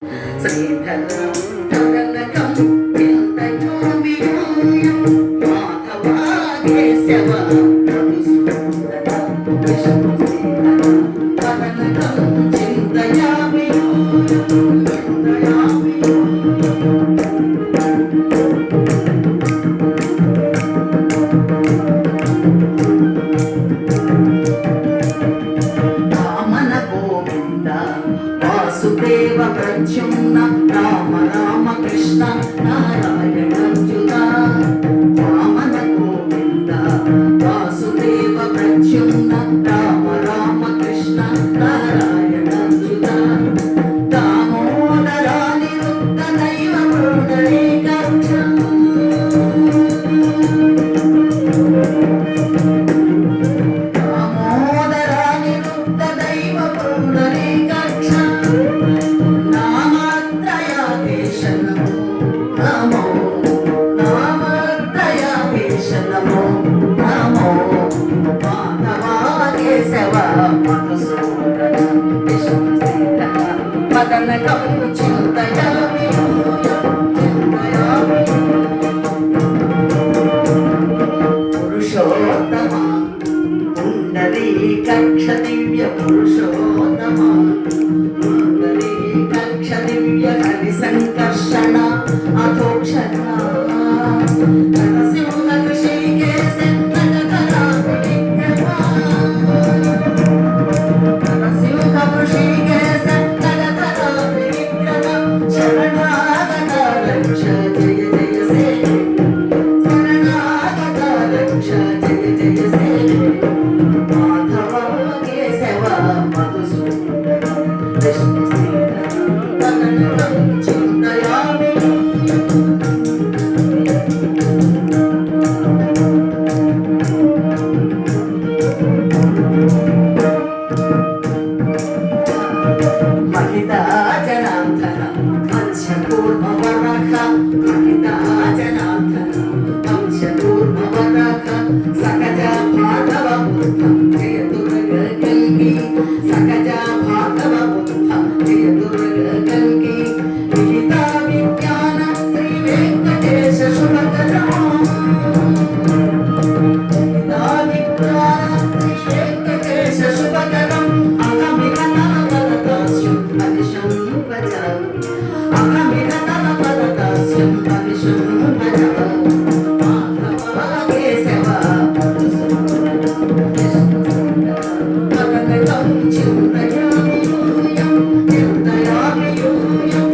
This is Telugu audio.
శ్రీధరం కదలకం చింతయోమి మాధవ కేశవ మధుసూదన విష్ణు శ్రీధరం కదలకం చింతయామి చింతయామి వామన గోవింద వాసుదేవ ప్రద్యుమ్న రామ రామ కృష్ణ నారాయణ అచ్యుత వామన గోవింద వాసుదేవ ప్రద్యుమ్న రామ రామ కృష్ణ నారాయణ అచ్యుత దామోదరాని రుద్ర దైవ పుండరీకాక్ష దామోదరాని రుద్ర దైవ పుండరీకాక్ష నామత్రయాధీశ నమో నామత్రయాధీశ నమో నమో మాధవ కేశవ మధుసూదన విష్ణు శ్రీధర మదనకం చింతయామి చింతయామి పురుషోత్తమ పుండరీకాక్ష దివ్య పురుషోత్తమ పుండరీకాక్ష దివ్య హరి సంకర్షణ అధోక్షణ నరసింహ ఋషికేశ నగధరా విక్రమ నరసింహ ఋషికేశ నగధరా విక్రమ శరణాగత రక్ష జయ జయ సేన శరణాగత రక్ష జయ జయ సేన మాధవ కేశవ మధుసూదన విష్ణు శ్రీధర కదలకం చింతయామి మహితాజనార్దన మత్స్యకూర్మవరః మహితాజనార్దన మత్స్యకూర్మవరః సకజ మాధవ బుద్ధం జయ దుర్గ కల్కి సకజ మాధవ బుద్ధం జయ దుర్గ కల్కి విహిత విజ్ఞాన శ్రీ వెంకటేశ శుభకరం విహిత విజ్ఞాన శ్రీ వెంకటేశ శుభకరం అహమిక నవపరదాస్యం హరిషం భజ అహమిక నవపరదాస్యం హరిషం భజ మాధవ కేశవ మధుసూదన విష్ణు శ్రీధర కదలకం చింతయామి యూయం చింతయామి యూయం